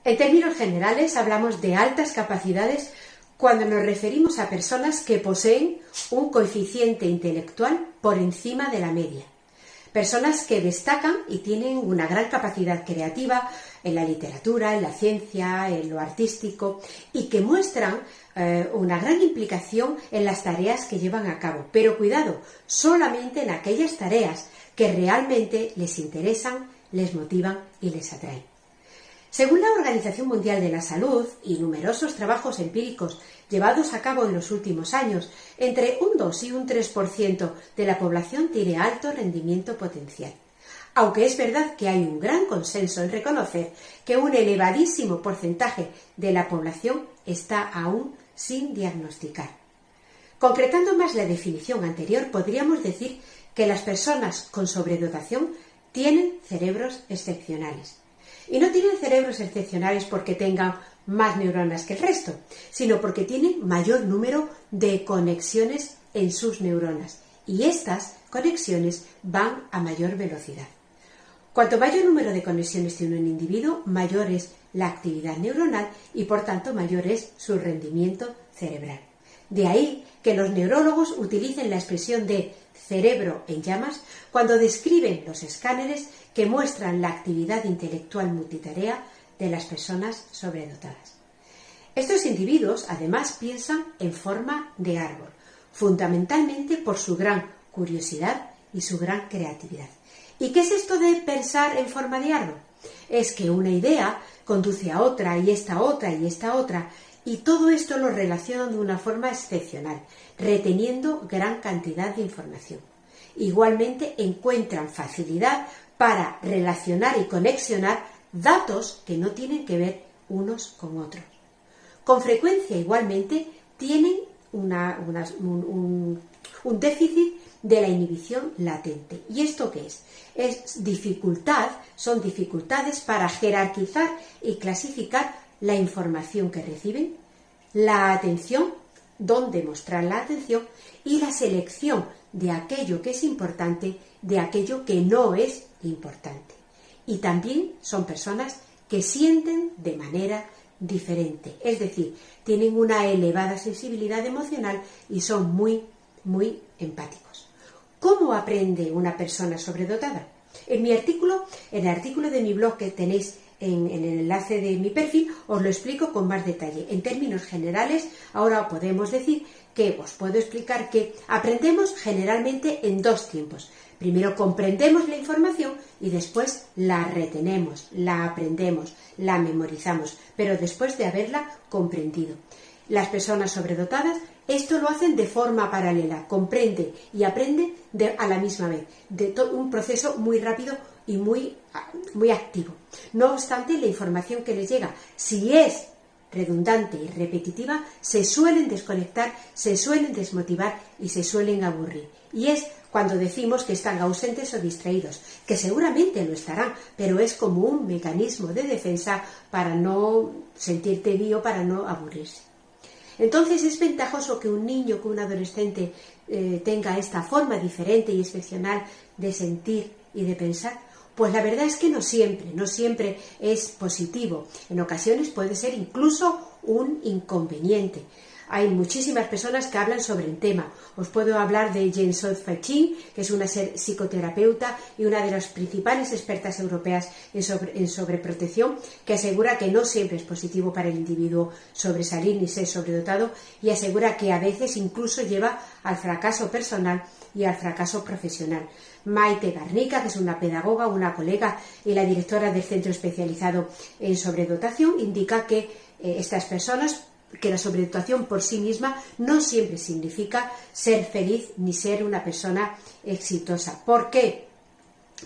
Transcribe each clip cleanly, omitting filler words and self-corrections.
En términos generales, hablamos de altas capacidades cuando nos referimos a personas que poseen un coeficiente intelectual por encima de la media. Personas que destacan y tienen una gran capacidad creativa en la literatura, en la ciencia, en lo artístico y que muestran una gran implicación en las tareas que llevan a cabo. Pero cuidado, solamente en aquellas tareas que realmente les interesan, les motivan y les atraen. Según la Organización Mundial de la Salud y numerosos trabajos empíricos llevados a cabo en los últimos años, entre un 2 y un 3% de la población tiene alto rendimiento potencial. Aunque es verdad que hay un gran consenso en reconocer que un elevadísimo porcentaje de la población está aún sin diagnosticar. Concretando más la definición anterior, podríamos decir que las personas con sobredotación tienen cerebros excepcionales. Y no tienen cerebros excepcionales porque tengan más neuronas que el resto, sino porque tienen mayor número de conexiones en sus neuronas y estas conexiones van a mayor velocidad. Cuanto mayor número de conexiones tiene un individuo, mayor es la actividad neuronal y por tanto mayor es su rendimiento cerebral. De ahí que los neurólogos utilicen la expresión de cerebro en llamas cuando describen los escáneres que muestran la actividad intelectual multitarea de las personas sobredotadas. Estos individuos además piensan en forma de árbol, fundamentalmente por su gran curiosidad y su gran creatividad. ¿Y qué es esto de pensar en forma de árbol? Es que una idea conduce a otra y esta otra y esta otra, y todo esto lo relacionan de una forma excepcional, reteniendo gran cantidad de información. Igualmente encuentran facilidad para relacionar y conexionar datos que no tienen que ver unos con otros. Con frecuencia igualmente tienen un déficit de la inhibición latente. ¿Y esto qué es? Son dificultades para jerarquizar y clasificar la información que reciben, la atención, dónde mostrar la atención y la selección de aquello que es importante de aquello que no es importante. Y también son personas que sienten de manera diferente, es decir, tienen una elevada sensibilidad emocional y son muy, muy empáticos. ¿Cómo aprende una persona sobredotada? En el artículo de mi blog que tenéis en el enlace de mi perfil, os lo explico con más detalle. En términos generales, ahora podemos decir que os puedo explicar que aprendemos generalmente en dos tiempos. Primero comprendemos la información y después la retenemos, la aprendemos, la memorizamos, pero después de haberla comprendido. Las personas sobredotadas esto lo hacen de forma paralela, comprende y aprende a la misma vez, un proceso muy rápido y muy activo. No obstante, la información que les llega, si es redundante y repetitiva, se suelen desconectar, se suelen desmotivar y se suelen aburrir. Y es cuando decimos que están ausentes o distraídos, que seguramente lo estarán, pero es como un mecanismo de defensa para no sentir tedio, para no aburrirse. Entonces es ventajoso que un niño, que un adolescente tenga esta forma diferente y excepcional de sentir y de pensar. Pues la verdad es que no siempre es positivo. En ocasiones puede ser incluso un inconveniente. Hay muchísimas personas que hablan sobre el tema. Os puedo hablar de Jen-Soh Fachin, que es una psicoterapeuta y una de las principales expertas europeas en sobreprotección, que asegura que no siempre es positivo para el individuo sobresalir ni ser sobredotado y asegura que a veces incluso lleva al fracaso personal y al fracaso profesional. Maite Garnica, que es una pedagoga, una colega y la directora del Centro Especializado en Sobredotación, indica que la sobredotación por sí misma no siempre significa ser feliz ni ser una persona exitosa. ¿Por qué?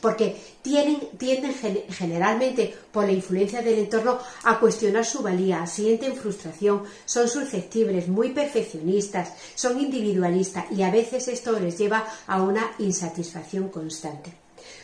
Porque tienden generalmente por la influencia del entorno a cuestionar su valía, sienten frustración, son susceptibles, muy perfeccionistas, son individualistas y a veces esto les lleva a una insatisfacción constante.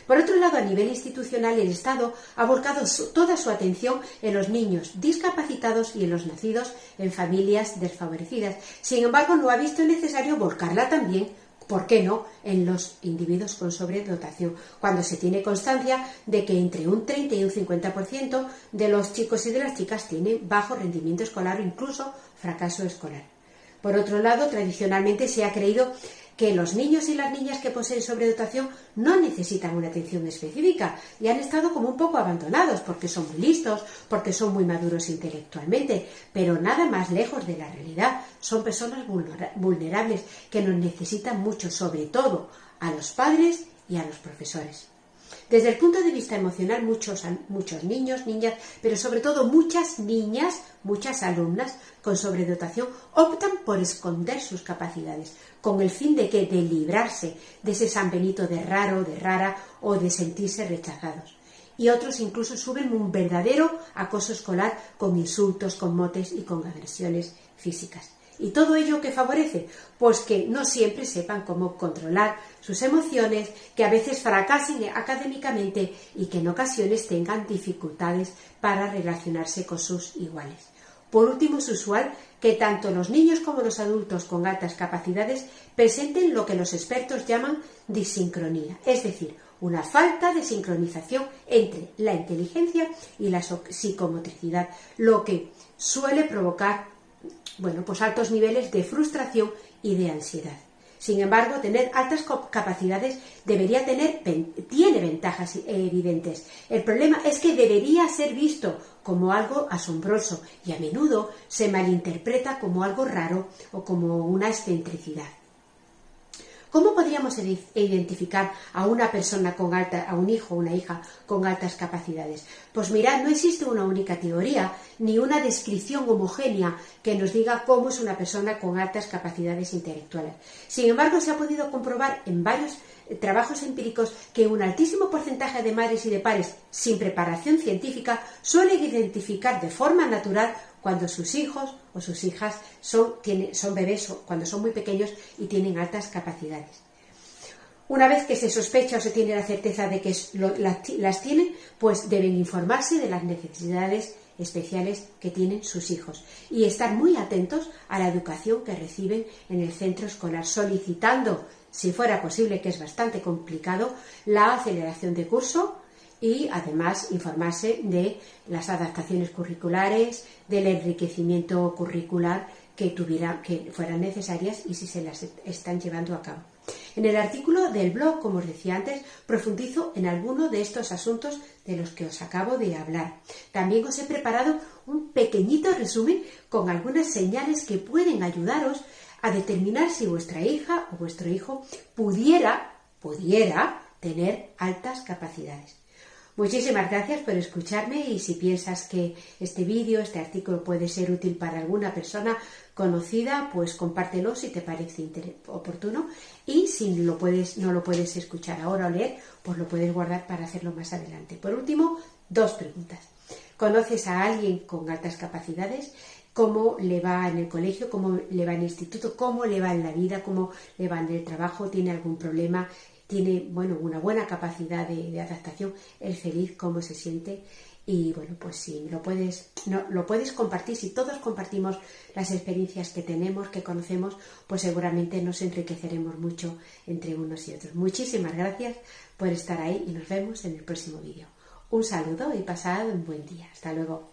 Por otro lado, a nivel institucional, el Estado ha volcado toda su atención en los niños discapacitados y en los nacidos en familias desfavorecidas. Sin embargo, no ha visto necesario volcarla también ¿por qué no?, en los individuos con sobredotación, cuando se tiene constancia de que entre un 30 y un 50% de los chicos y de las chicas tienen bajo rendimiento escolar o incluso fracaso escolar. Por otro lado, tradicionalmente se ha creído que los niños y las niñas que poseen sobredotación no necesitan una atención específica y han estado como un poco abandonados porque son muy listos, porque son muy maduros intelectualmente, pero nada más lejos de la realidad. Son personas vulnerables que nos necesitan mucho, sobre todo a los padres y a los profesores. Desde el punto de vista emocional, muchos niños, niñas, pero sobre todo muchas niñas, muchas alumnas con sobredotación optan por esconder sus capacidades, con el fin de librarse de ese San Benito de raro, de rara o de sentirse rechazados. Y otros incluso suben un verdadero acoso escolar con insultos, con motes y con agresiones físicas. ¿Y todo ello qué favorece? Pues que no siempre sepan cómo controlar sus emociones, que a veces fracasen académicamente y que en ocasiones tengan dificultades para relacionarse con sus iguales. Por último, es usual que tanto los niños como los adultos con altas capacidades presenten lo que los expertos llaman disincronía, es decir, una falta de sincronización entre la inteligencia y la psicomotricidad, lo que suele provocar pues altos niveles de frustración y de ansiedad. Sin embargo, tener altas capacidades tiene ventajas evidentes. El problema es que debería ser visto como algo asombroso y a menudo se malinterpreta como algo raro o como una excentricidad. ¿Cómo podríamos identificar a una persona a un hijo o una hija con altas capacidades? Pues mirad, no existe una única teoría ni una descripción homogénea que nos diga cómo es una persona con altas capacidades intelectuales. Sin embargo, se ha podido comprobar en varios trabajos empíricos que un altísimo porcentaje de madres y de padres sin preparación científica suelen identificar de forma natural cuando sus hijos o sus hijas son bebés, cuando son muy pequeños y tienen altas capacidades. Una vez que se sospecha o se tiene la certeza de que las tienen, pues deben informarse de las necesidades especiales que tienen sus hijos y estar muy atentos a la educación que reciben en el centro escolar, solicitando, si fuera posible, que es bastante complicado, la aceleración de curso y además informarse de las adaptaciones curriculares, del enriquecimiento curricular que fueran necesarias y si se las están llevando a cabo. En el artículo del blog, como os decía antes, profundizo en alguno de estos asuntos de los que os acabo de hablar. También os he preparado un pequeñito resumen con algunas señales que pueden ayudaros a determinar si vuestra hija o vuestro hijo pudiera tener altas capacidades. Muchísimas gracias por escucharme y si piensas que este vídeo, este artículo puede ser útil para alguna persona conocida, pues compártelo si te parece oportuno y si no lo puedes escuchar ahora o leer, pues lo puedes guardar para hacerlo más adelante. Por último, 2 preguntas. ¿Conoces a alguien con altas capacidades? ¿Cómo le va en el colegio? ¿Cómo le va en el instituto? ¿Cómo le va en la vida? ¿Cómo le va en el trabajo? ¿Tiene algún problema? ¿Tiene una buena capacidad de adaptación? ¿Es feliz? ¿Cómo se siente? Y pues si lo puedes compartir, si todos compartimos las experiencias que tenemos, que conocemos, pues seguramente nos enriqueceremos mucho entre unos y otros. Muchísimas gracias por estar ahí y nos vemos en el próximo vídeo. Un saludo y pasad un buen día. Hasta luego.